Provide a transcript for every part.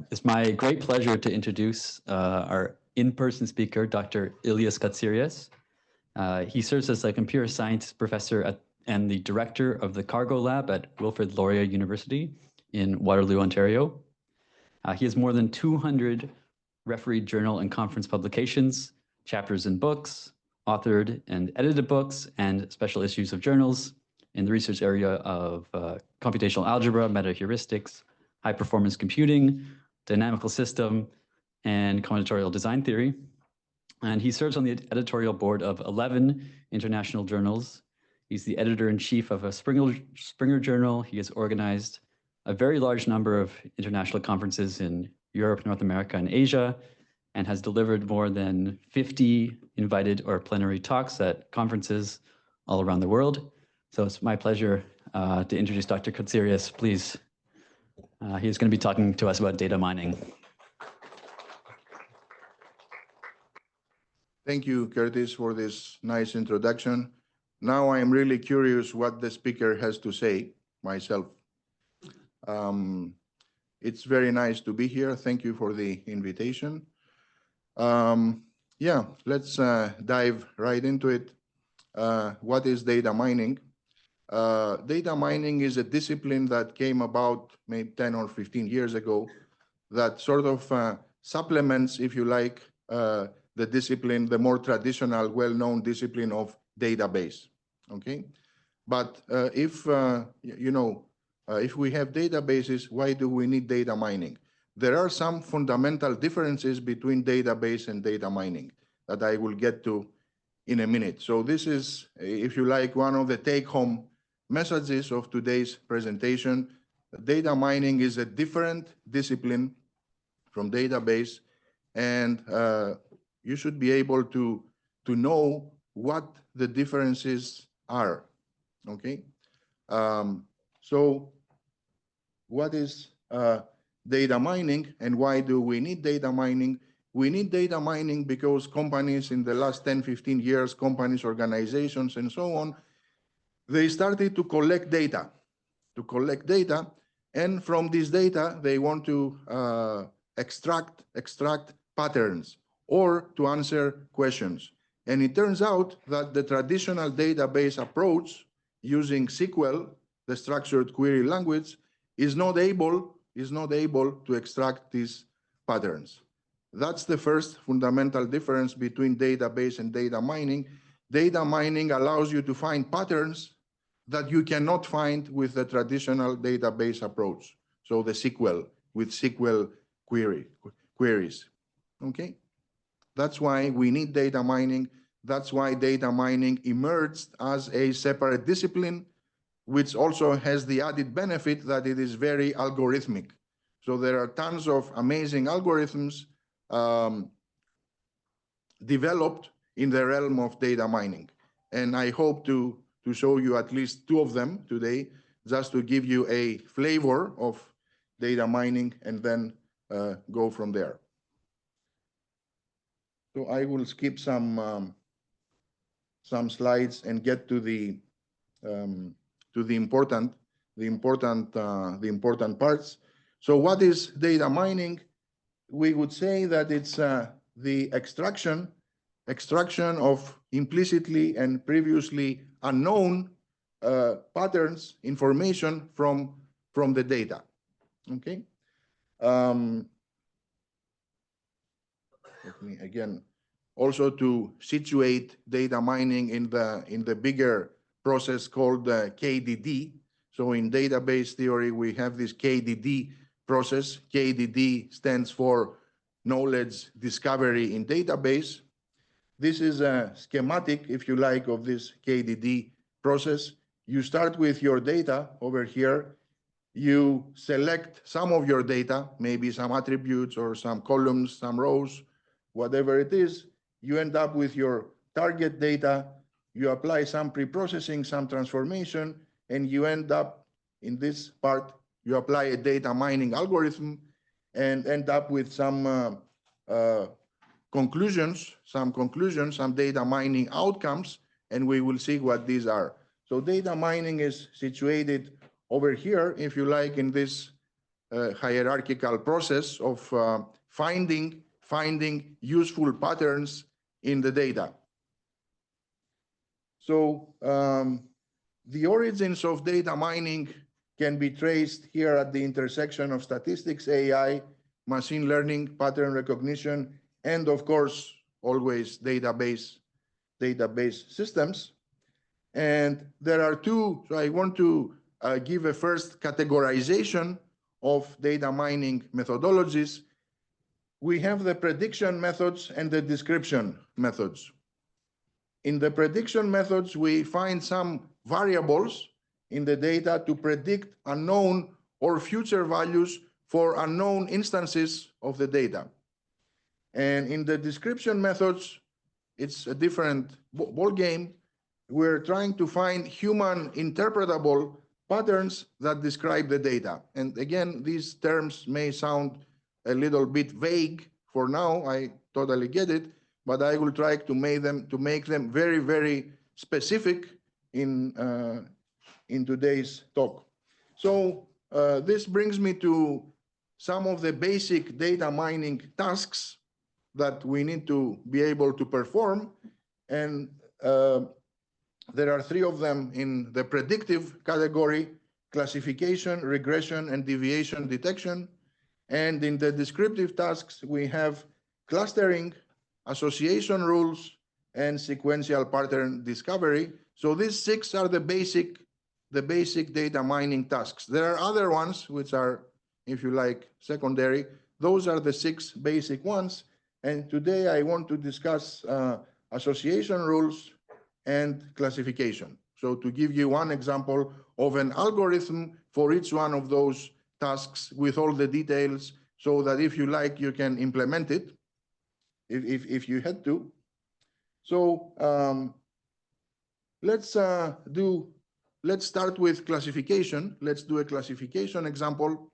It's my great pleasure to introduce our in-person speaker, Dr. Ilias Kotsireas. He serves as a computer science professor and the director of the Cargo Lab at Wilfrid Laurier University in Waterloo, Ontario. He has more than 200 refereed journal and conference publications, chapters in books, authored and edited books, and special issues of journals in the research area of computational algebra, metaheuristics, high-performance computing, dynamical system, and combinatorial design theory. And he serves on the editorial board of 11 international journals. He's the editor-in-chief of a Springer journal. He has organized a very large number of international conferences in Europe, North America, and Asia, and has delivered more than 50 invited or plenary talks at conferences all around the world. So it's my pleasure to introduce Dr. Kotsireas. Please. He's going to be talking to us about data mining. Thank you, Curtis, for this nice introduction. Now I'm really curious what the speaker has to say myself. It's very nice to be here. Thank you for the invitation. Yeah, let's dive right into it. What is data mining? Data mining is a discipline that came about maybe 10 or 15 years ago that sort of supplements, if you like, the discipline, the more traditional, well-known discipline of database, okay? But if we have databases, why do we need data mining? There are some fundamental differences between database and data mining that I will get to in a minute. So this is, if you like, one of the take-home messages of today's presentation. Data mining is a different discipline from database, and you should be able to know what the differences are, okay? So what is data mining and why do we need data mining? We need data mining because companies in the last 10, 15 years, companies, organizations, and so on, they started to collect data, and from this data, they want to extract patterns or to answer questions. And it turns out that the traditional database approach using SQL, the structured query language, is not able to extract these patterns. That's the first fundamental difference between database and data mining. Data mining allows you to find patterns that you cannot find with the traditional database approach. So the SQL, with SQL queries, okay? That's why we need data mining. That's why data mining emerged as a separate discipline, which also has the added benefit that it is very algorithmic. So there are tons of amazing algorithms developed in the realm of data mining. And I hope to show you at least two of them today, just to give you a flavor of data mining and then go from there. So I will skip some slides and get to the important parts. So what is data mining? We would say that it's the extraction of implicitly and previously unknown patterns, information from the data. Okay. Let me again also to situate data mining in the bigger process called KDD. So in database theory, we have this KDD process. KDD stands for knowledge discovery in database. This is a schematic, if you like, of this KDD process. You start with your data over here. You select some of your data, maybe some attributes or some columns, some rows, whatever it is. You end up with your target data. You apply some pre-processing, some transformation, and you end up in this part. You apply a data mining algorithm and end up with some conclusions, some data mining outcomes, and we will see what these are. So data mining is situated over here, if you like, in this hierarchical process of finding useful patterns in the data. So the origins of data mining can be traced here at the intersection of statistics, AI, machine learning, pattern recognition, and of course, always database systems. And there are two, so I want to give a first categorization of data mining methodologies. We have the prediction methods and the description methods. In the prediction methods, we find some variables in the data to predict unknown or future values for unknown instances of the data. And in the description methods, it's a different ball game. We're trying to find human interpretable patterns that describe the data. And again, these terms may sound a little bit vague for now. I totally get it, but I will try to make them very, very specific in today's talk. So this brings me to some of the basic data mining tasks that we need to be able to perform. And there are three of them in the predictive category: classification, regression, and deviation detection. And in the descriptive tasks, we have clustering, association rules, and sequential pattern discovery. So these six are the basic data mining tasks. There are other ones which are, if you like, secondary. Those are the six basic ones. And today I want to discuss association rules and classification. So to give you one example of an algorithm for each one of those tasks with all the details, so that if you like, you can implement it if you had to. So let's start with classification. Let's do a classification example.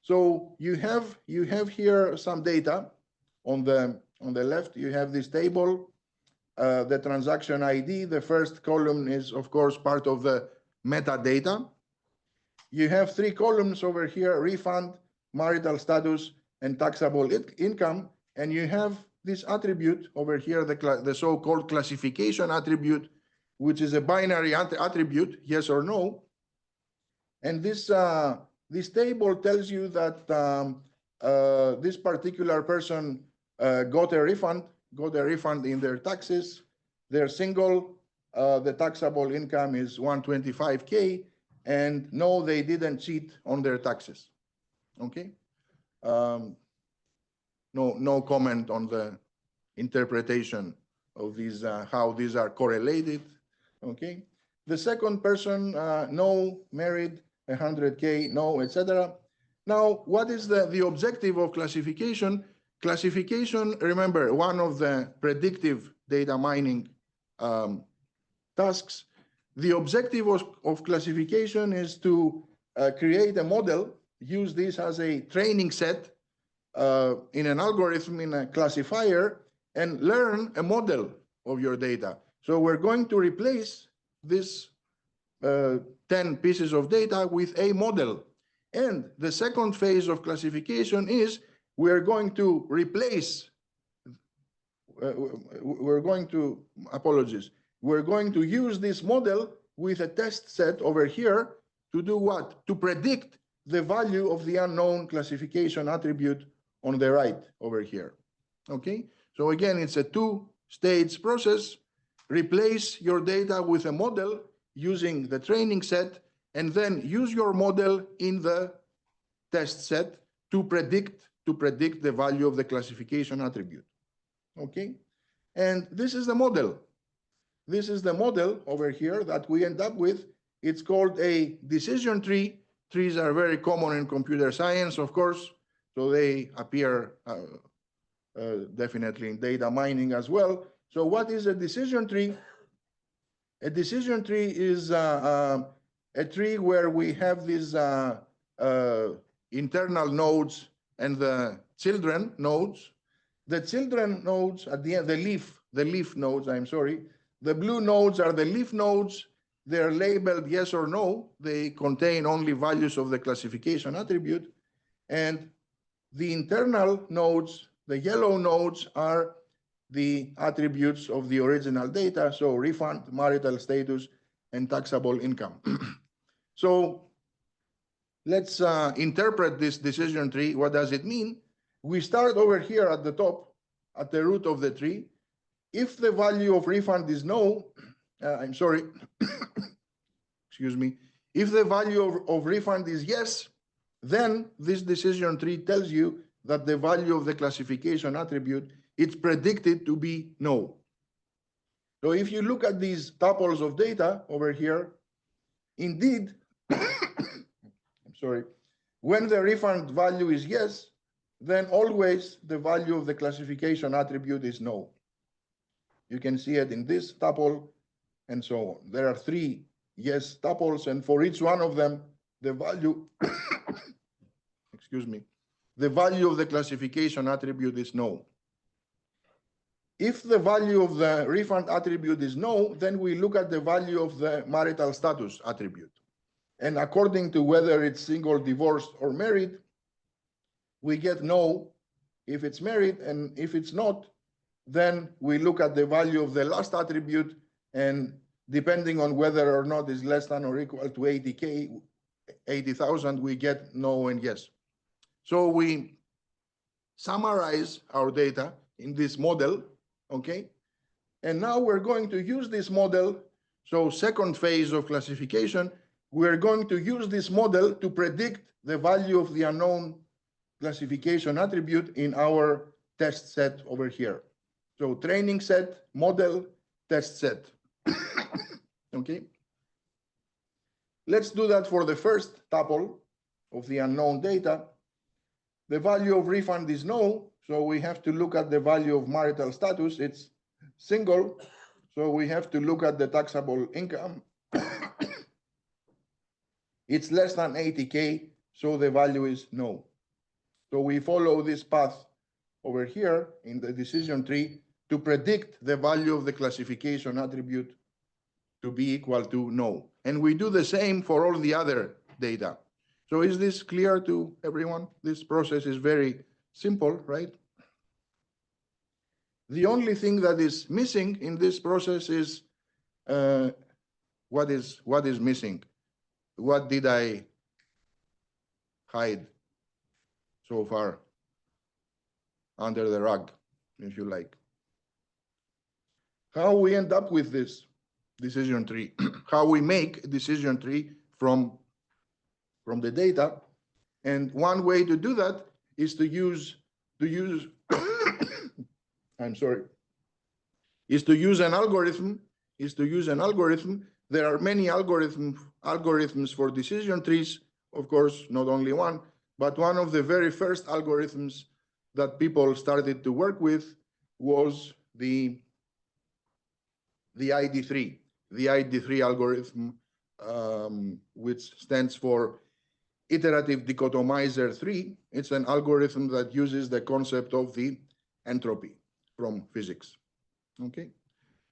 So you have here some data. On the left, you have this table, the transaction ID. The first column is, of course, part of the metadata. You have three columns over here: refund, marital status, and taxable income. And you have this attribute over here, the so-called classification attribute, which is a binary attribute, yes or no. And this table tells you that this particular person got a refund in their taxes. They're single. The taxable income is 125K, and no, they didn't cheat on their taxes. Okay. No comment on the interpretation of these, how these are correlated. Okay. The second person, no, married, 100K, no, etc. Now, what is the objective of classification? Classification, remember, one of the predictive data mining tasks. The objective of classification is to create a model, use this as a training set in an algorithm, in a classifier, and learn a model of your data. So we're going to replace this 10 pieces of data with a model. And the second phase of classification is we're going to replace, we're going to use this model with a test set over here to do what? To predict the value of the unknown classification attribute on the right over here. Okay, so again, it's a two-stage process. Replace your data with a model using the training set, and then use your model in the test set to predict the value of the classification attribute. Okay, and this is the model. This is the model over here that we end up with. It's called a decision tree. Trees are very common in computer science, of course, so they appear definitely in data mining as well. So what is a decision tree? A decision tree is a tree where we have these internal nodes and the children nodes. The children nodes at the end, the leaf nodes, I'm sorry. The blue nodes are the leaf nodes. They're labeled yes or no. They contain only values of the classification attribute. And the internal nodes, the yellow nodes, are the attributes of the original data, so refund, marital status, and taxable income. So let's interpret this decision tree. What does it mean? We start over here at the top, at the root of the tree. If the value of refund is no, excuse me, if the value of refund is yes, then this decision tree tells you that the value of the classification attribute is predicted to be no. So if you look at these tuples of data over here, indeed, when the refund value is yes, then always the value of the classification attribute is no. You can see it in this tuple and so on. There are 3 yes tuples, and for each one of them, the value, excuse me, the value of the classification attribute is no. If the value of the refund attribute is no, then we look at the value of the marital status attribute. And according to whether it's single, divorced, or married, we get no if it's married, and if it's not, then we look at the value of the last attribute, and depending on whether or not is less than or equal to 80,000, we get no and yes. So we summarize our data in this model, okay? And now we're going to use this model. So second phase of classification, we're going to use this model to predict the value of the unknown classification attribute in our test set over here. So training set, model, test set. Okay. Let's do that for the first tuple of the unknown data. The value of refund is no, so we have to look at the value of marital status. It's single, so we have to look at the taxable income. It's less than 80K, so the value is no. So we follow this path over here in the decision tree to predict the value of the classification attribute to be equal to no. And we do the same for all the other data. So is this clear to everyone? This process is very simple, right? The only thing that is missing in this process is what is missing? What did I hide so far under the rug, if you like? How we end up with this decision tree, how we make a decision tree from the data. And one way to do that is to use an algorithm, There are many algorithms for decision trees, of course, not only one, but one of the very first algorithms that people started to work with was the ID3. The ID3 algorithm, which stands for Iterative Dichotomizer 3. It's an algorithm that uses the concept of the entropy from physics. Okay.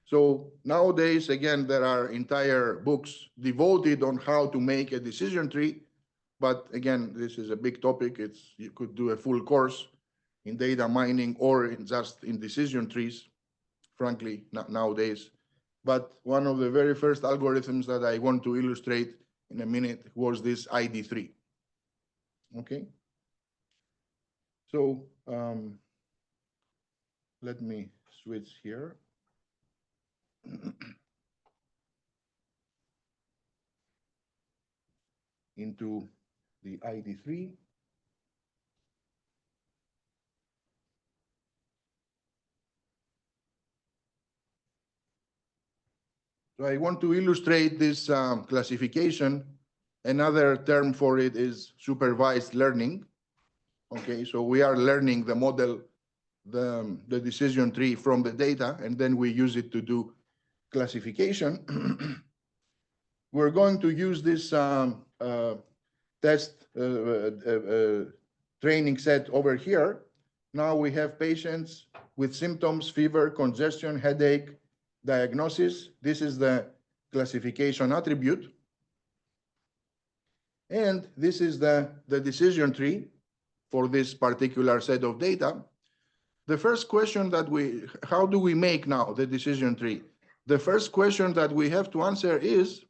So nowadays, again, there are entire books devoted on how to make a decision tree. But again, this is a big topic. You could do a full course in data mining or just in decision trees, frankly, not nowadays. But one of the very first algorithms that I want to illustrate in a minute was this ID3. Okay. So let me switch here. Into the ID3. So I want to illustrate this classification. Another term for it is supervised learning. Okay, so we are learning the model, the decision tree from the data, and then we use it to do classification. We're going to use this test training set over here. Now we have patients with symptoms, fever, congestion, headache, diagnosis. This is the classification attribute. And this is the decision tree. for this particular set of data. The first question that how do we make now the decision tree? The first question that we have to answer is,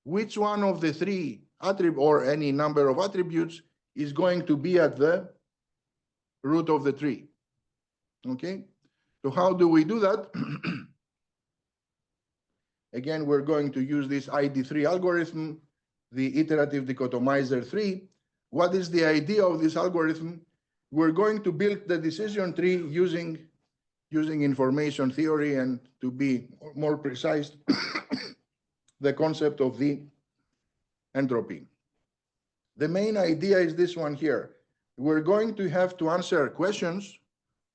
which one of the three attributes or any number of attributes is going to be at the root of the tree? Okay, so how do we do that? Again, we're going to use this ID3 algorithm, the iterative dichotomizer 3. What is the idea of this algorithm? We're going to build the decision tree using information theory, and to be more precise, the concept of the entropy. The main idea is this one here. We're going to have to answer questions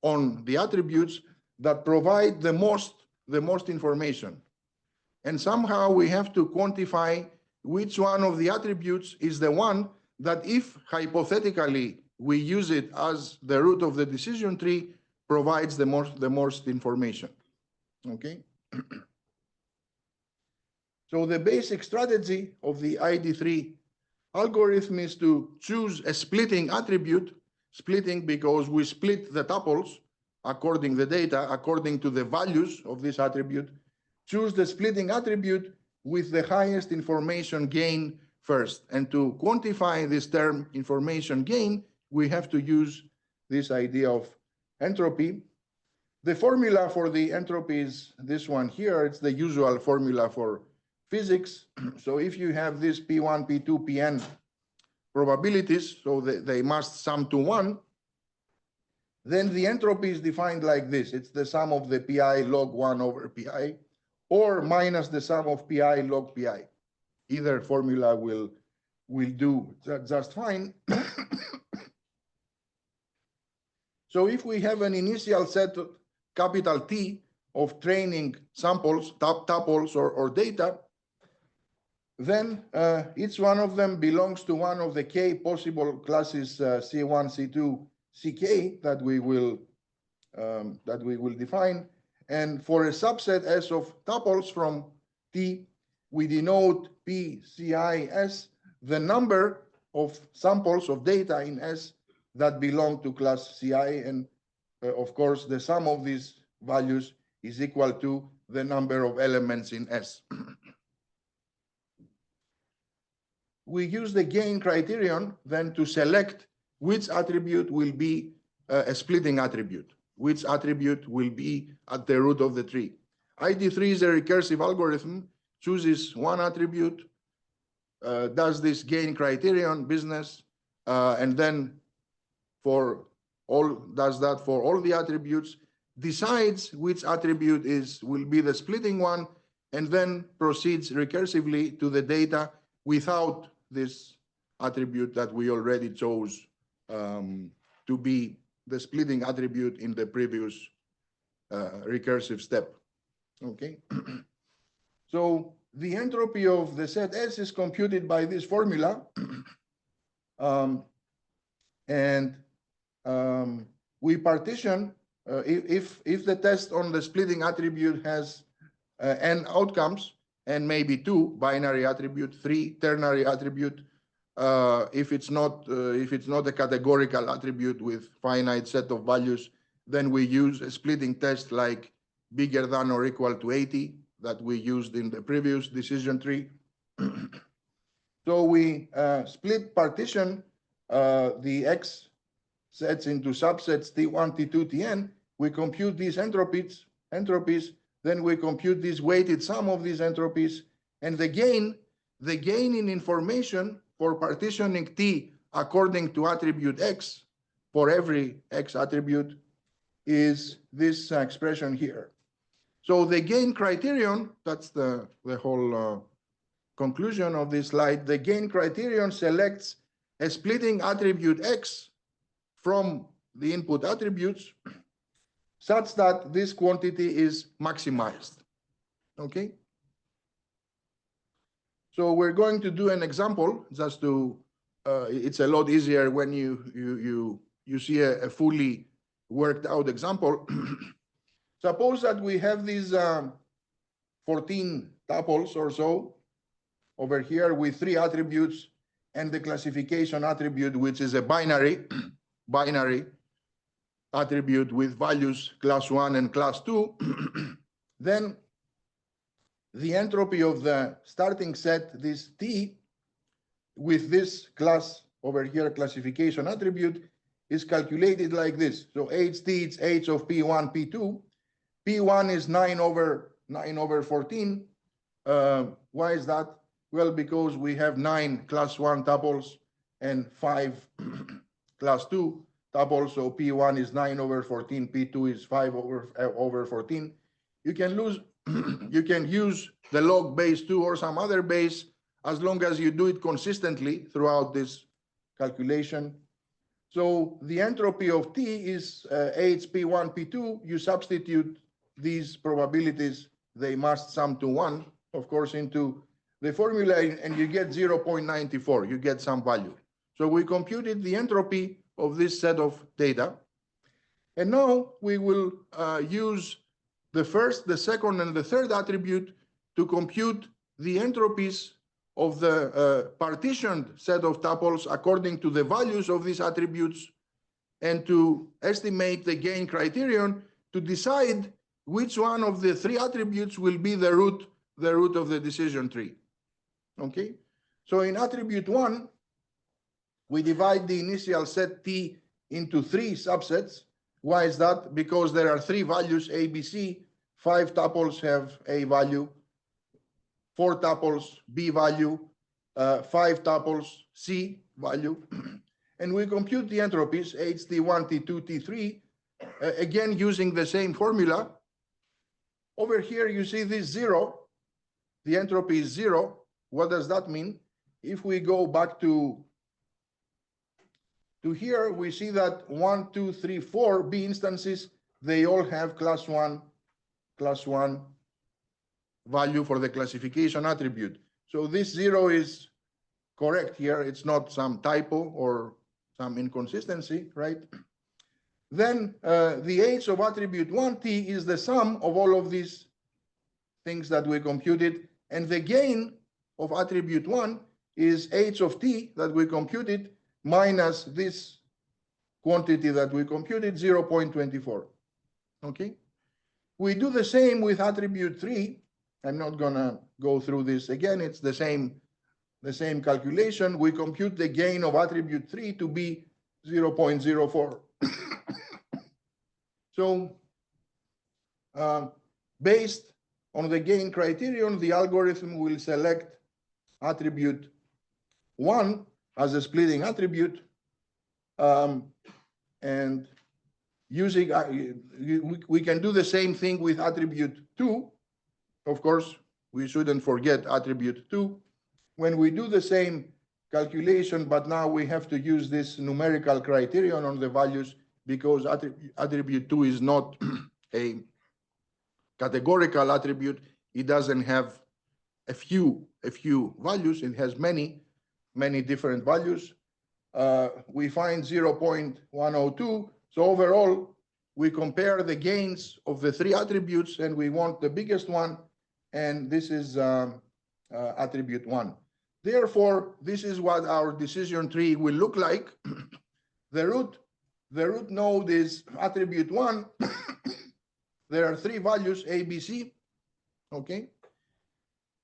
on the attributes that provide the most information. And somehow we have to quantify which one of the attributes is the one that, if hypothetically we use it as the root of the decision tree, provides the most information. Okay. So the basic strategy of the ID3 algorithm is to choose a splitting attribute, splitting because we split the tuples according to the data, according to the values of this attribute. Choose the splitting attribute with the highest information gain first. And to quantify this term information gain, we have to use this idea of entropy. The formula for the entropy is this one here. It's the usual formula for physics. So if you have this P1, P2, Pn probabilities, so they must sum to 1, then the entropy is defined like this. It's the sum of the Pi log 1 over Pi, or minus the sum of Pi log Pi. Either formula will do just fine. So if we have an initial set, capital T, of training samples, tuples or data, then each one of them belongs to one of the k possible classes C1, C2, Ck that we will define. And for a subset S of tuples from T, we denote P, Ci, S, the number of samples of data in S that belong to class Ci. And of course, the sum of these values is equal to the number of elements in S. We use the gain criterion then to select which attribute will be a splitting attribute, which attribute will be at the root of the tree. ID3 is a recursive algorithm, chooses one attribute, does this gain criterion business, and then does that for all the attributes, decides which attribute will be the splitting one, and then proceeds recursively to the data without this attribute that we already chose to be the splitting attribute in the previous recursive step. Okay. So the entropy of the set S is computed by this formula. We partition, if the test on the splitting attribute has n outcomes, and maybe 2 binary attribute, 3 ternary attribute, if it's not a categorical attribute with finite set of values, then we use a splitting test like bigger than or equal to 80 that we used in the previous decision tree. So we split partition the X sets into subsets T1, T2, Tn. We compute these entropies, then we compute this weighted sum of these entropies, and the gain in information for partitioning T according to attribute X for every X attribute is this expression here. So the gain criterion, that's the whole conclusion of this slide. The gain criterion selects a splitting attribute X from the input attributes such that this quantity is maximized. Okay. So we're going to do an example just to, it's a lot easier when you see a fully worked out example. Suppose that we have these 14 tuples or so over here with 3 attributes and the classification attribute, which is a binary attribute with values class 1 and class 2, then the entropy of the starting set, this T, with this class over here classification attribute, is calculated like this. So HT, it's H of P1, P2. P1 is 9 over 14. Why is that? Well, because we have 9 class 1 tuples and 5 class 2 tuples. So P1 is 9 over 14, P2 is 5 over 14. You can use the log base 2 or some other base as long as you do it consistently throughout this calculation. So the entropy of T is HP1, P2. You substitute these probabilities, they must sum to 1, of course, into the formula, and you get 0.94. You get some value. So we computed the entropy of this set of data. And now we will use the first, the second, and the third attribute to compute the entropies of the partitioned set of tuples according to the values of these attributes, and to estimate the gain criterion to decide which one of the 3 attributes will be the root of the decision tree. Okay, so in attribute 1, we divide the initial set T into 3 subsets. Why is that? Because there are 3 values A, B, C. 5 tuples have A value, 4 tuples B value, 5 tuples C value. And we compute the entropies HT1, T2, T3, again using the same formula. Over here you see this 0. The entropy is 0. What does that mean? If we go back to here, we see that 1, 2, 3, 4 B instances, they all have class 1 value for the classification attribute. So this 0 is correct here. It's not some typo or some inconsistency, right? Then the H of attribute 1T is the sum of all of these things that we computed, and the gain of attribute 1 is H of T that we computed minus this quantity that we computed, 0.24. Okay? We do the same with attribute 3. I'm not gonna go through this again. It's the same calculation. We compute the gain of attribute 3 to be 0.04. So based on the gain criterion, the algorithm will select attribute 1 as a splitting attribute, and using we can do the same thing with attribute 2. Of course, we shouldn't forget attribute 2. When we do the same calculation, but now we have to use this numerical criterion on the values, because attribute 2 is not a categorical attribute. It doesn't have a few values. It has many different values. We find 0.102. So overall, we compare the gains of the 3 attributes, and we want the biggest one, and this is attribute 1. Therefore, this is what our decision tree will look like. The root node is attribute 1. There are 3 values, A, B, C. Okay.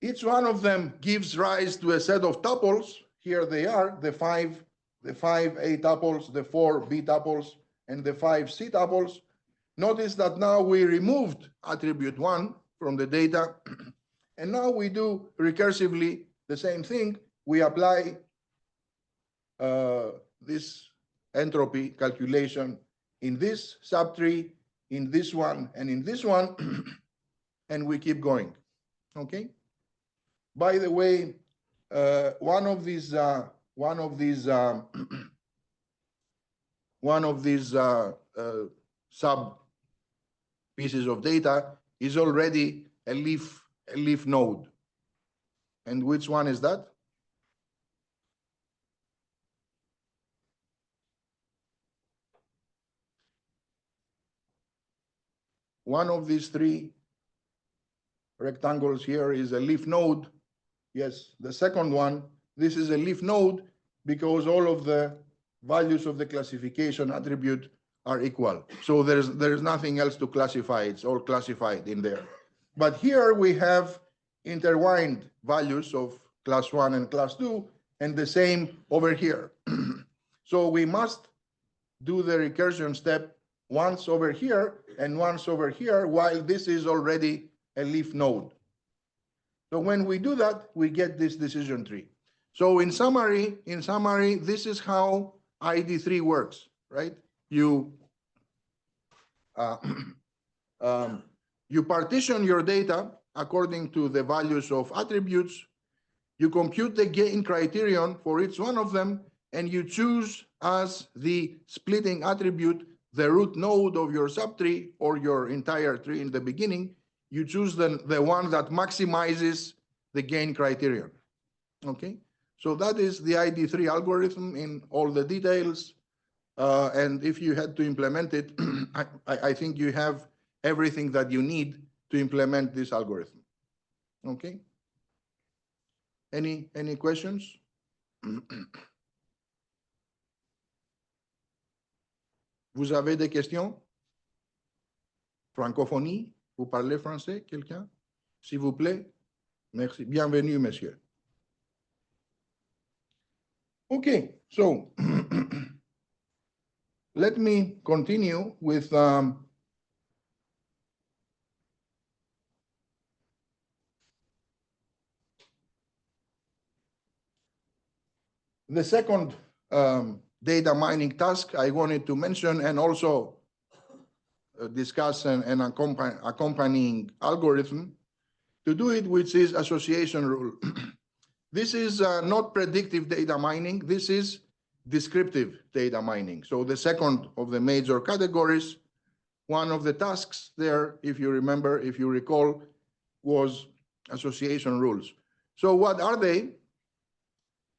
Each one of them gives rise to a set of tuples. Here they are, the 5 A tuples, the 4 B tuples, and the 5 C tuples. Notice that now we removed attribute 1 from the data, and now we do recursively the same thing. We apply this entropy calculation in this subtree, in this one, and in this one, and we keep going. Okay. By the way, one of these sub pieces of data is already a leaf node. And which one is that? One of these 3 rectangles here is a leaf node. Yes, the second one, this is a leaf node, because all of the values of the classification attribute are equal. So there's nothing else to classify. It's all classified in there. But here we have intertwined values of class 1 and class 2, and the same over here. So we must do the recursion step once over here and once over here, while this is already a leaf node. So when we do that, we get this decision tree. So in summary, this is how ID3 works, right? You partition your data according to the values of attributes. You compute the gain criterion for each one of them, and you choose as the splitting attribute the root node of your subtree or your entire tree in the beginning. You choose the one that maximizes the gain criterion. Okay, so that is the ID3 algorithm in all the details. And if you had to implement it, I think you have everything that you need to implement this algorithm. Okay. Any questions? Vous avez des questions? Francophonie? Vous parlez français, quelqu'un? S'il vous plaît? Merci. Bienvenue, monsieur. Okay, so let me continue with the second data mining task I wanted to mention, and also discuss an accompanying algorithm to do it, which is association rule. This is not predictive data mining. This is descriptive data mining. So the second of the major categories, one of the tasks there, if you remember, if you recall, was association rules. So what are they?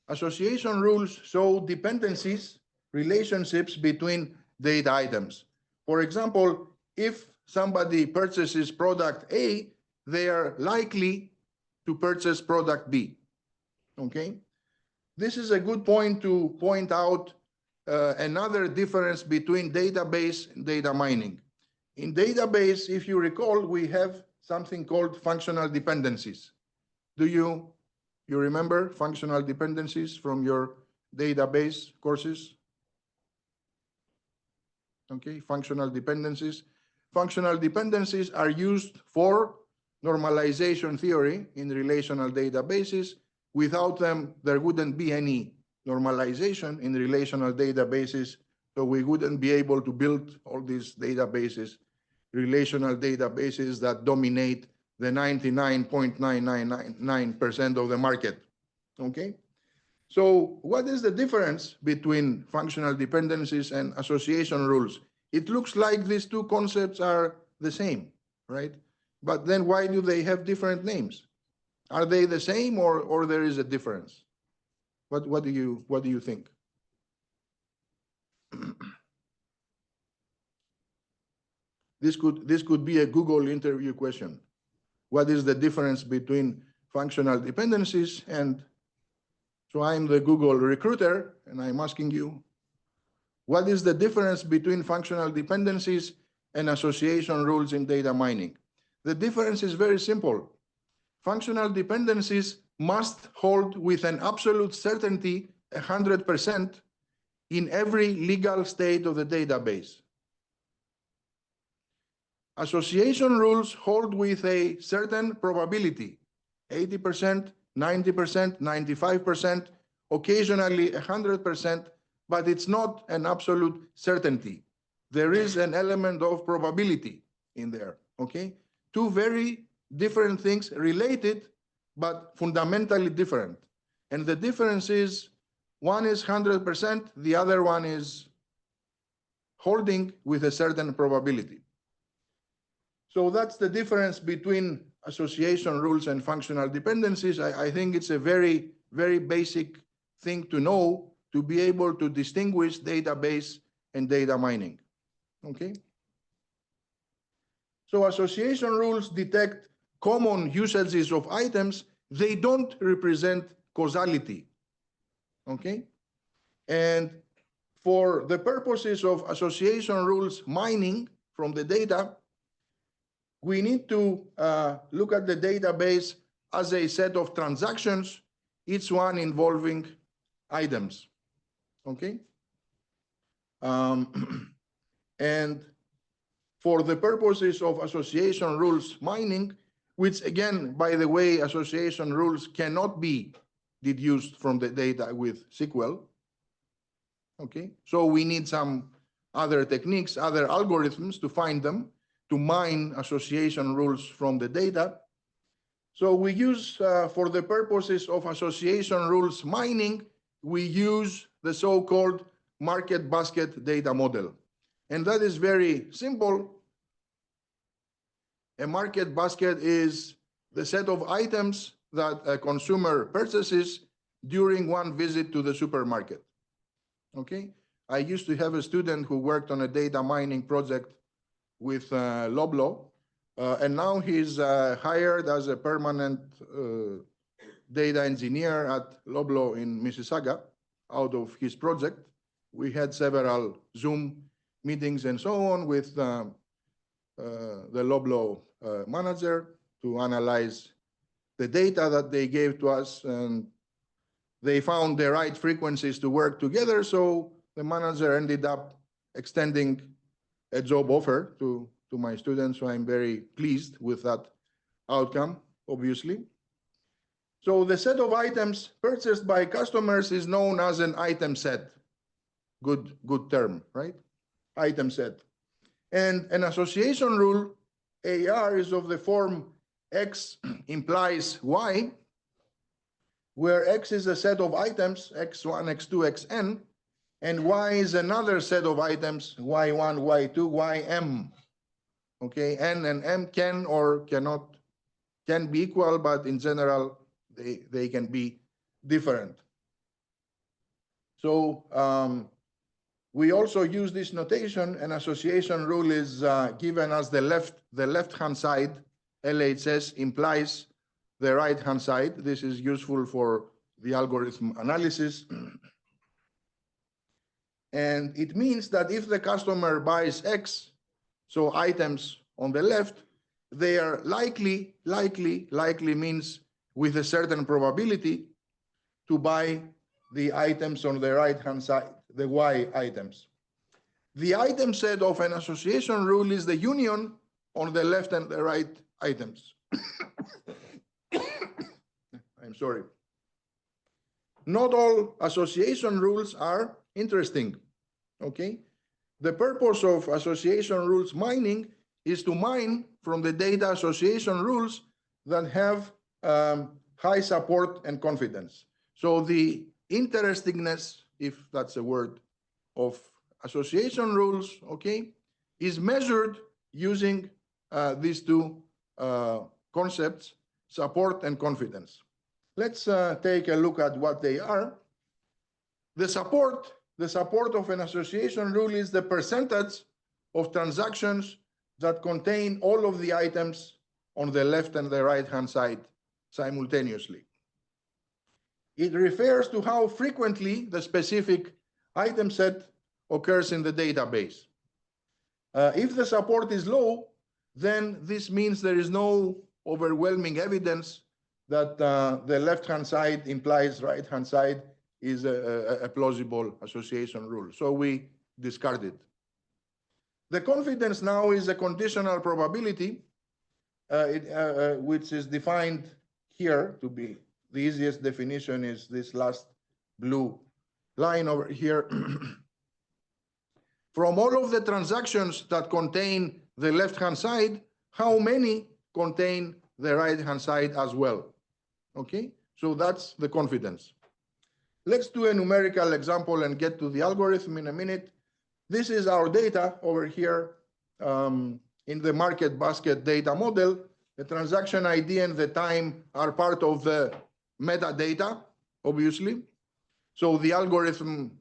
Association rules show dependencies, relationships between data items. For example, if somebody purchases product A, they are likely to purchase product B. Okay? This is a good point to point out another difference between database and data mining. In database, if you recall, we have something called functional dependencies. Do you remember functional dependencies from your database courses? Okay, functional dependencies. Functional dependencies are used for normalization theory in relational databases. Without them, there wouldn't be any normalization in relational databases, so we wouldn't be able to build all these databases, relational databases that dominate the 99.999% of the market. Okay? So what is the difference between functional dependencies and association rules? It looks like these two concepts are the same, right? But then why do they have different names? Are they the same, or there is a difference? What do you think? This could be a Google interview question. What is the difference between functional dependencies and... So I'm the Google recruiter, and I'm asking you, what is the difference between functional dependencies and association rules in data mining? The difference is very simple. Functional dependencies must hold with an absolute certainty 100% in every legal state of the database. Association rules hold with a certain probability, 80%, 90%, 95%, occasionally 100%, but it's not an absolute certainty. There is an element of probability in there, okay? Two very different things, related, but fundamentally different. And the difference is, one is 100%, the other one is holding with a certain probability. So that's the difference between association rules and functional dependencies. I think it's a very, very basic thing to know to be able to distinguish database and data mining. Okay? So association rules detect common usages of items. They don't represent causality. Okay? And for the purposes of association rules mining from the data, we need to look at the database as a set of transactions, each one involving items. Okay? And for the purposes of association rules mining, which again, by the way, association rules cannot be deduced from the data with SQL. Okay, so we need some other techniques, other algorithms to find them, to mine association rules from the data. So we use, for the purposes of association rules mining, we use the so-called market basket data model. And that is very simple. A market basket is the set of items that a consumer purchases during one visit to the supermarket. Okay, I used to have a student who worked on a data mining project with Loblaw, and now he's hired as a permanent data engineer at Loblaw in Mississauga out of his project. We had several Zoom meetings and so on with the Loblaw manager to analyze the data that they gave to us, and they found the right frequencies to work together. So the manager ended up extending a job offer to my students. So I'm very pleased with that outcome, obviously. So the set of items purchased by customers is known as an item set. Good term, right? Item set. And an association rule, AR, is of the form X implies Y, where X is a set of items, X1, X2, Xn, and Y is another set of items, Y1, Y2, Ym. Okay, N and M can or can be equal, but in general, they can be different. So we also use this notation. An association rule is given as the left-hand side, LHS, implies the right-hand side. This is useful for the algorithm analysis. And it means that if the customer buys X, so items on the left, they are likely means with a certain probability to buy the items on the right-hand side, the Y items. The item set of an association rule is the union on the left and the right items. I'm sorry. Not all association rules are interesting, okay? The purpose of association rules mining is to mine from the data association rules that have high support and confidence. So the interestingness, if that's a word, of association rules, okay, is measured using these two concepts, support and confidence. Let's take a look at what they are. The support of an association rule is the percentage of transactions that contain all of the items on the left and the right-hand side simultaneously. It refers to how frequently the specific item set occurs in the database. If the support is low, then this means there is no overwhelming evidence that the left-hand side implies right-hand side is a plausible association rule. So we discard it. The confidence now is a conditional probability, which is defined here to be, the easiest definition is this last blue line over here. From all of the transactions that contain the left-hand side, how many contain the right-hand side as well? Okay, so that's the confidence. Let's do a numerical example and get to the algorithm in a minute. This is our data over here in the market basket data model. The transaction ID and the time are part of the metadata, obviously. So the algorithm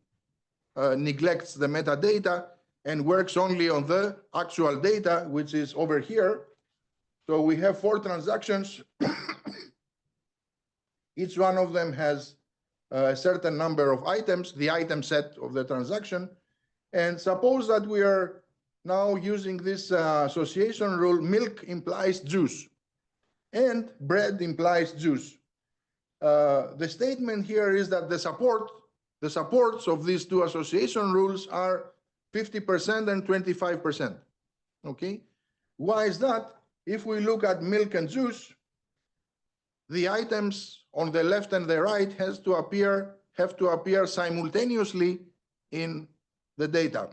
neglects the metadata and works only on the actual data, which is over here. So we have 4 transactions. Each one of them has a certain number of items, the item set of the transaction. And suppose that we are now using this association rule, milk implies juice and bread implies juice. The statement here is that the supports of these two association rules are 50% and 25%. Okay, why is that? If we look at milk and juice, the items on the left and the right have to appear simultaneously in the data.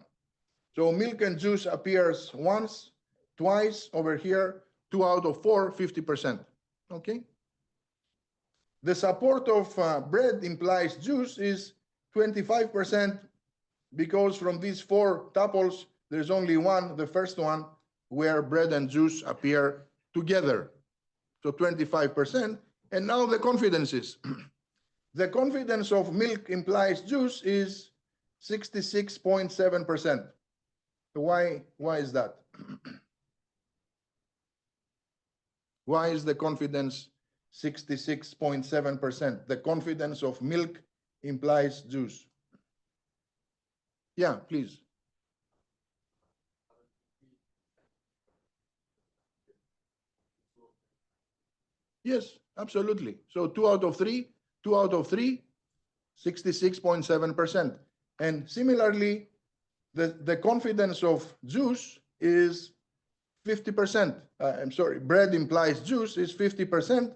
So milk and juice appears once, twice over here, 2 out of 4, 50%. Okay. The support of bread implies juice is 25% because from these 4 tuples, there's only one, the first one, where bread and juice appear together. So 25%. And now the confidences. The confidence of milk implies juice is 66.7%. So why is that? Why is the confidence 66.7%? The confidence of milk implies juice. Yeah, please. Yes, absolutely. So 2 out of 3, 66.7%. And similarly, the confidence of juice is 50%. I'm sorry, bread implies juice is 50%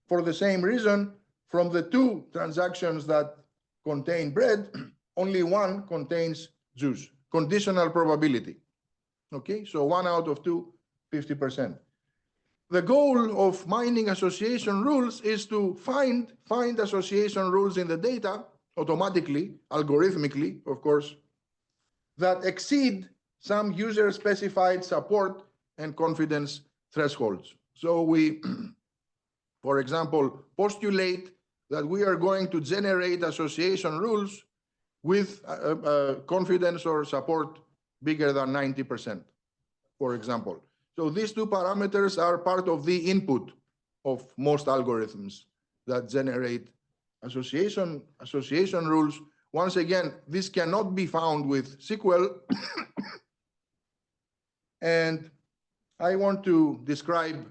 for the same reason. From the 2 transactions that contain bread, only one contains juice. Conditional probability. Okay, so 1 out of 2, 50%. The goal of mining association rules is to find association rules in the data automatically, algorithmically, of course, that exceed some user-specified support and confidence thresholds. So we, for example, postulate that we are going to generate association rules with confidence or support bigger than 90%, for example. So these 2 parameters are part of the input of most algorithms that generate association rules. Once again, this cannot be found with SQL. And I want to describe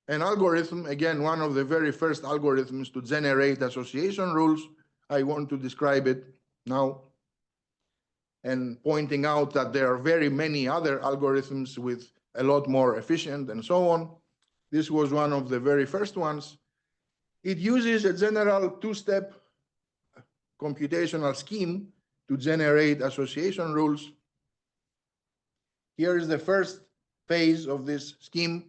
an algorithm, again, one of the very first algorithms to generate association rules. I want to describe it now, and pointing out that there are very many other algorithms with a lot more efficient and so on. This was one of the very first ones. It uses a general 2-step computational scheme to generate association rules. Here is the first phase of this scheme.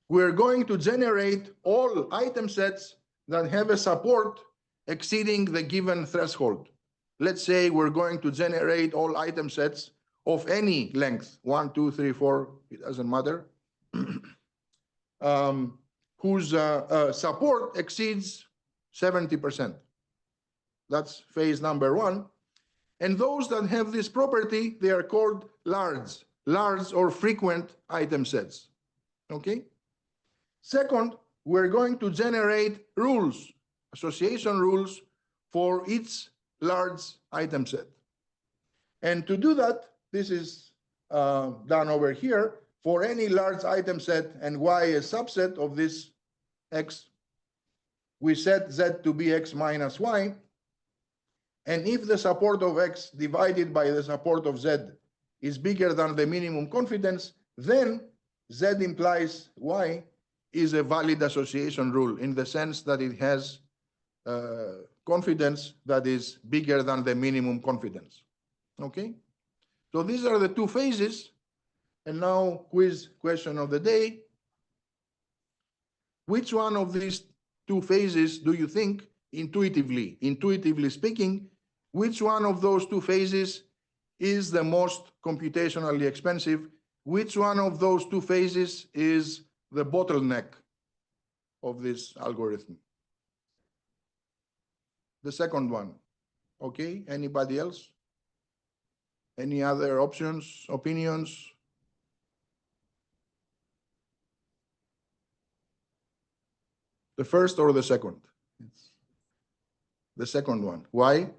We're going to generate all item sets that have a support exceeding the given threshold. Let's say we're going to generate all item sets of any length, 1, 2, 3, 4, it doesn't matter, whose support exceeds 70%. That's phase number 1. And those that have this property, they are called large or frequent item sets. Okay? Second, we're going to generate rules, association rules for each large item set. And to do that, this is done over here. For any large item set and Y a subset of this X, we set Z to be X minus Y. And if the support of X divided by the support of Z is bigger than the minimum confidence, then Z implies Y is a valid association rule in the sense that it has confidence that is bigger than the minimum confidence. Okay? So these are the 2 phases. And now, quiz question of the day. Which one of these 2 phases do you think, intuitively speaking, which one of those 2 phases is the most computationally expensive? Which one of those 2 phases is the bottleneck of this algorithm? The second one. Okay, anybody else? Any other options, opinions? The first or the second? the second one. Why?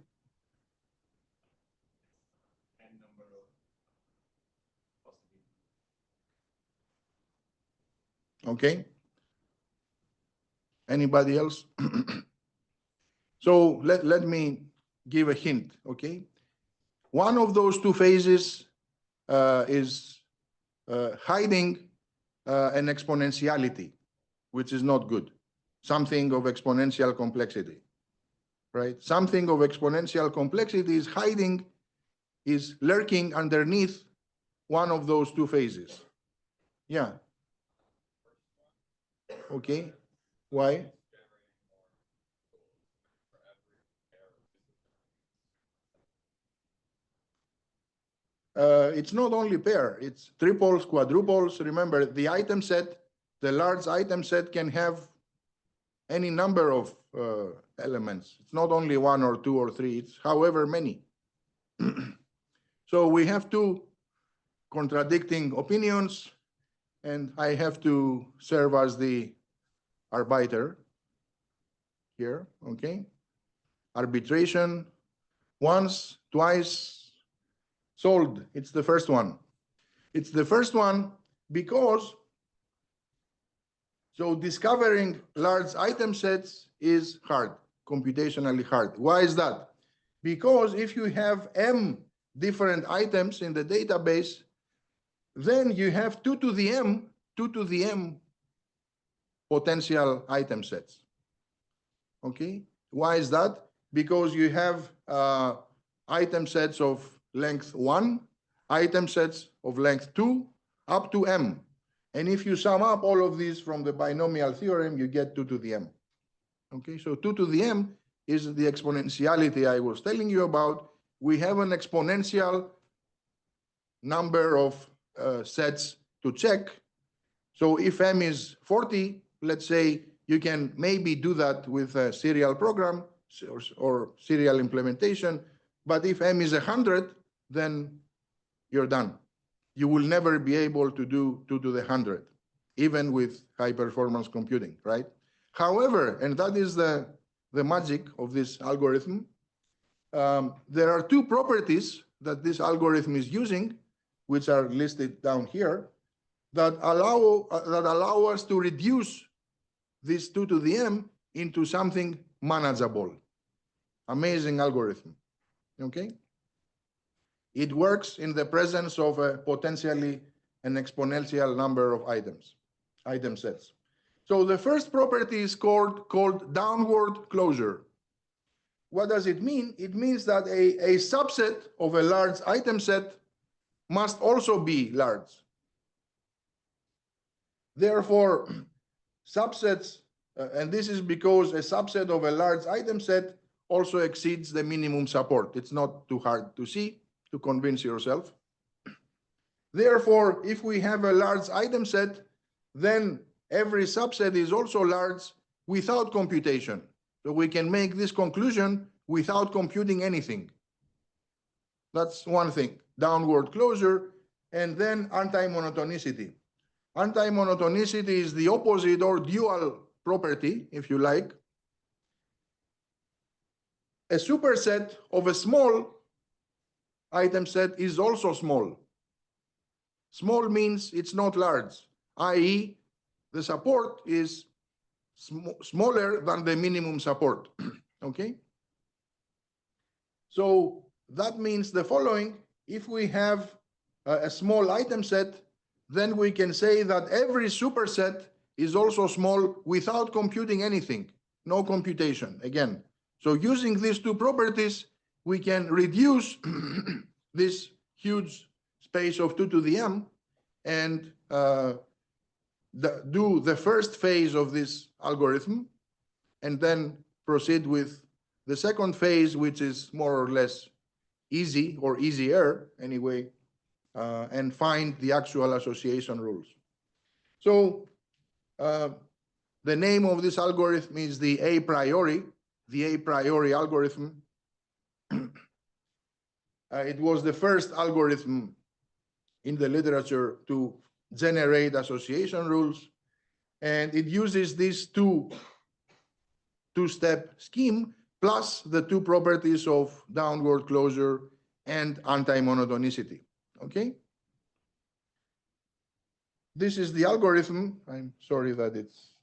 Okay. Anybody else? So let me give a hint, okay? One of those two phases is hiding an exponentiality, which is not good. Something of exponential complexity, right? Something of exponential complexity is hiding, is lurking underneath one of those two phases. Yeah. Okay. Why? It's not only pair, it's triples, quadruples. Remember, the item set, the large item set can have any number of elements. It's not only one or two or three, it's however many. So we have two contradicting opinions, and I have to serve as the arbiter here, okay? Arbitration, once, twice, solved. It's the first one. It's the first one because, so discovering large item sets is hard, computationally hard. Why is that? Because if you have m different items in the database, then you have 2 to the m potential item sets. Okay, why is that? Because you have item sets of length 1, item sets of length 2, up to m. And if you sum up all of these from the binomial theorem, you get 2 to the m. Okay, so 2 to the m is the exponentiality I was telling you about. We have an exponential number of sets to check. So if m is 40, let's say you can maybe do that with a serial program or serial implementation. But if m is 100, then you're done. You will never be able to do 2 to the 100, even with high performance computing, right? However, and that is the magic of this algorithm, there are two properties that this algorithm is using, which are listed down here, that allow us to reduce this 2 to the m into something manageable. Amazing algorithm, okay? It works in the presence of a potentially an exponential number of item sets. So the first property is called downward closure. What does it mean? It means that a subset of a large item set must also be large. Therefore, subsets, and this is because a subset of a large item set also exceeds the minimum support. It's not too hard to see, to convince yourself. Therefore, if we have a large item set, then every subset is also large without computation. So we can make this conclusion without computing anything. That's one thing, downward closure, and then anti-monotonicity. Anti-monotonicity is the opposite or dual property, if you like. A superset of a small item set is also small. Small means it's not large, i.e., the support is smaller than the minimum support, okay? So that means the following: if we have a small item set, then we can say that every superset is also small without computing anything, no computation, again. So using these two properties, we can reduce this huge space of 2 to the m and do the first phase of this algorithm, and then proceed with the second phase, which is more or less easy, or easier anyway, and find the actual association rules. So the name of this algorithm is the a priori algorithm. It was the first algorithm in the literature to generate association rules, and it uses this two-step scheme plus the two properties of downward closure and anti-monotonicity. Okay? This is the algorithm. I'm sorry that it's,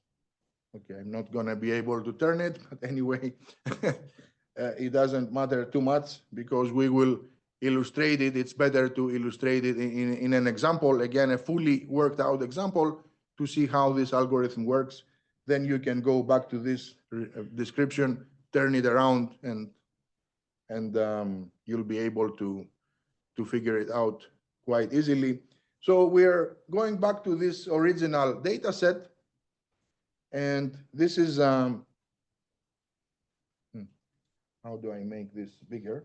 okay, I'm not gonna be able to turn it, but anyway, it doesn't matter too much because we will illustrate it. It's better to illustrate it in an example, again, a fully worked out example to see how this algorithm works. Then you can go back to this description, turn it around, and you'll be able to figure it out quite easily. So we're going back to this original data set, and this is, how do I make this bigger?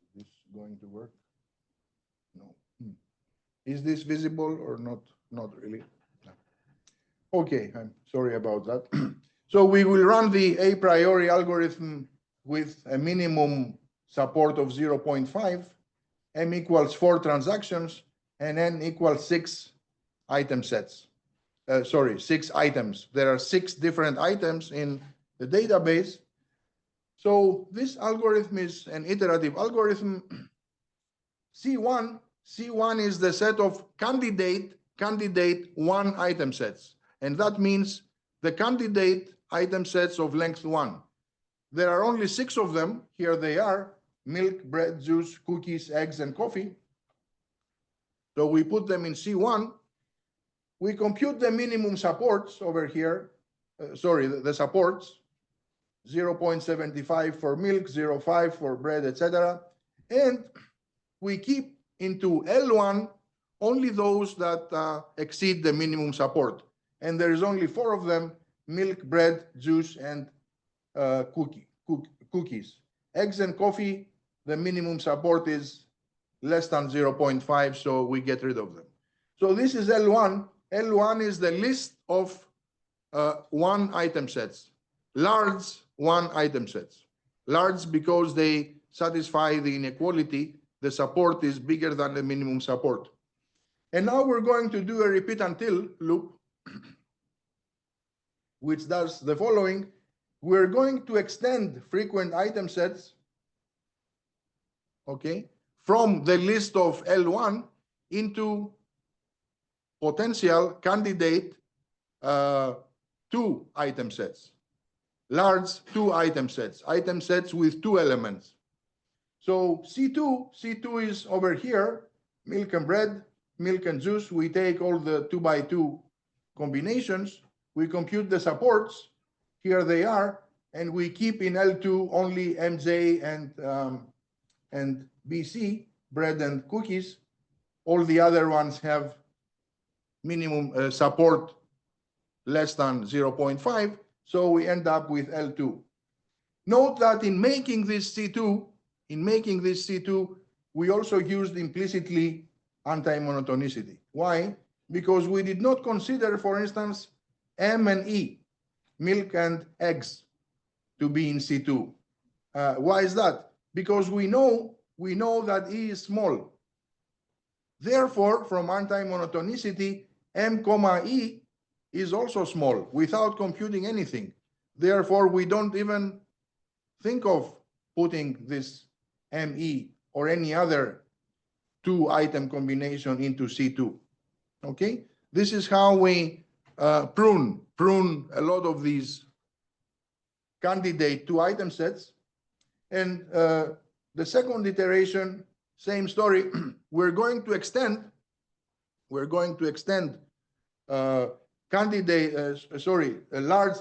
Is this going to work? No. Is this visible or not? Not really. No. Okay, I'm sorry about that. So we will run the a priori algorithm with a minimum support of 0.5, m equals 4 transactions, and n equals 6 item sets. 6 items. There are 6 different items in the database. So this algorithm is an iterative algorithm. C1 is the set of candidate one item sets. And that means the candidate item sets of length 1. There are only 6 of them. Here they are: milk, bread, juice, cookies, eggs, and coffee. So we put them in C1. We compute the minimum supports over here. The supports. 0.75 for milk, 0.5 for bread, etc. And we keep into L1 only those that exceed the minimum support. And there is only 4 of them: milk, bread, juice, and cookies. Eggs and coffee, the minimum support is less than 0.5, so we get rid of them. So this is L1. L1 is the list of 1 item sets, large 1 item sets. Large because they satisfy the inequality. The support is bigger than the minimum support. And now we're going to do a repeat until loop, which does the following. We're going to extend frequent item sets, okay, from the list of L1 into potential candidate 2 item sets, large 2 item sets with 2 elements. So C2 is over here: milk and bread, milk and juice. We take all the 2 by 2 combinations. We compute the supports. Here they are, and we keep in L2 only MJ and BC, bread and cookies. All the other ones have minimum support less than 0.5, so we end up with L2. Note that in making this C2, we also used implicitly anti-monotonicity. Why? Because we did not consider, for instance, M and E, milk and eggs, to be in C2. Why is that? Because we know that E is small. Therefore, from anti-monotonicity, M, E is also small without computing anything. Therefore, we don't even think of putting this ME or any other 2 item combination into C2. Okay? This is how we prune a lot of these candidate 2 item sets. And the second iteration, same story. We're going to extend large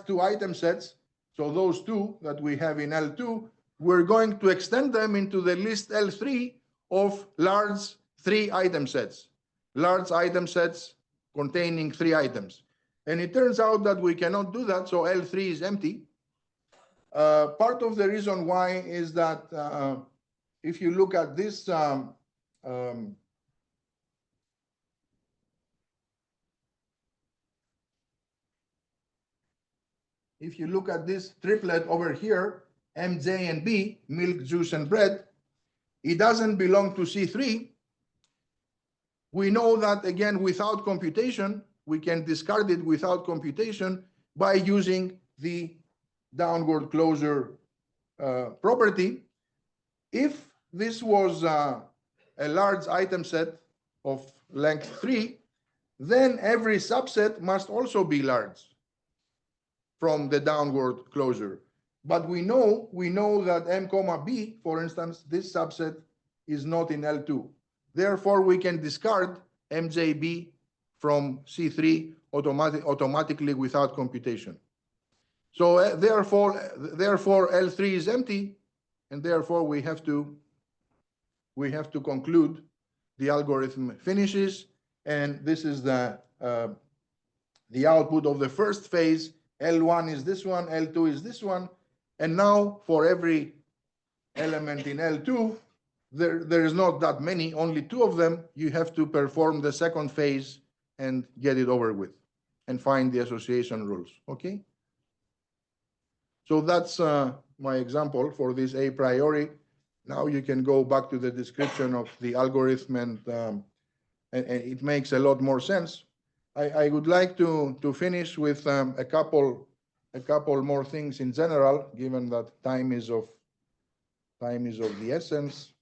2 item sets. So those 2 that we have in L2, we're going to extend them into the list L3 of large 3 item sets, large item sets containing 3 items. And it turns out that we cannot do that, so L3 is empty. Part of the reason why is that if you look at this if you look at this triplet over here, MJ and B, milk, juice, and bread, it doesn't belong to C3, we know that, again, without computation, we can discard it without computation by using the downward closure property. If this was a large item set of length 3, then every subset must also be large from the downward closure. But we know that M comma B, for instance, this subset is not in L2. Therefore, we can discard MJB from C3 automatically without computation. So therefore L3 is empty, and therefore we have to conclude the algorithm finishes, and this is the output of the first phase. L1 is this one, L2 is this one, and now for every element in L2, there is not that many, only 2 of them. You have to perform the second phase and get it over with and find the association rules, okay? So that's my example for this a priori. Now you can go back to the description of the algorithm, and it makes a lot more sense. I would like to finish with a couple more things in general, given that time is of the essence.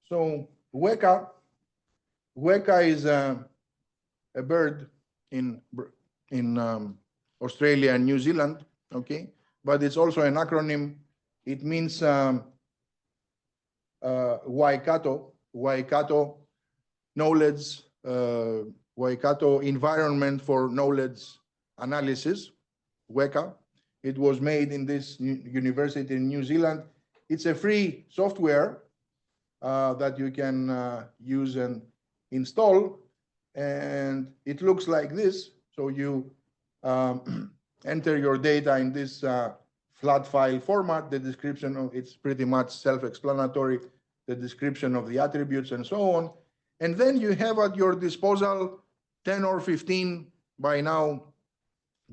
So weka is a bird in Australia and New Zealand, okay? But it's also an acronym. It means Waikato knowledge, Waikato environment for knowledge analysis, WECA. It was made in this university in New Zealand. It's a free software that you can use and install, and it looks like this. So you enter your data in this flat file format. The description of it's pretty much self-explanatory, the description of the attributes and so on. And then you have at your disposal 10 or 15 by now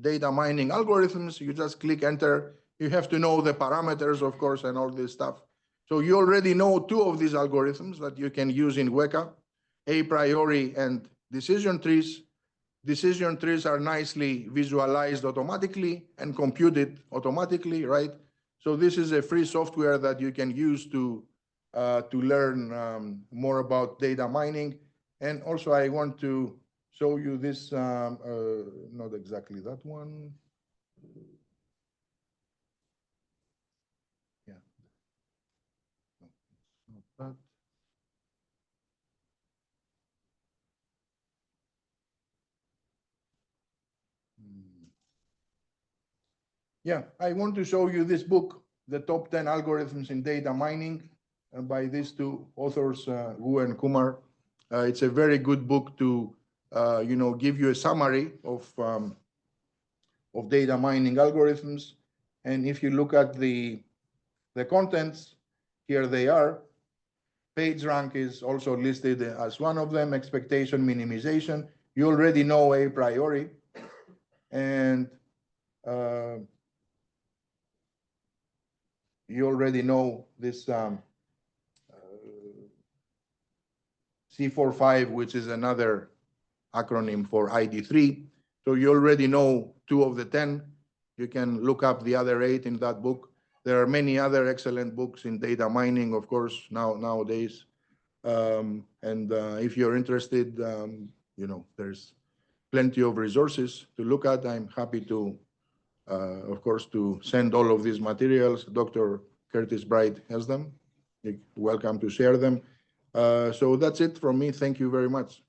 data mining algorithms. You just click enter. You have to know the parameters, of course, and all this stuff. So you already know 2 of these algorithms that you can use in WECA, a priori and decision trees. Decision trees are nicely visualized automatically and computed automatically, right? So this is a free software that you can use to learn more about data mining. And also I want to show you this, not exactly that one. Yeah. No, it's not that. Yeah, I want to show you this book, The Top 10 Algorithms in Data Mining, by these 2 authors, Wu and Kumar. It's a very good book to, give you a summary of data mining algorithms. And if you look at the contents, here they are. PageRank is also listed as one of them. Expectation minimization, you already know a priori. And you already know this C45, which is another acronym for ID3. So you already know 2 of the 10. You can look up the other 8 in that book. There are many other excellent books in data mining, of course, nowadays. If you're interested, there's plenty of resources to look at. I'm happy to, of course, to send all of these materials. Dr. Curtis Bright has them. You're welcome to share them. So that's it from me. Thank you very much.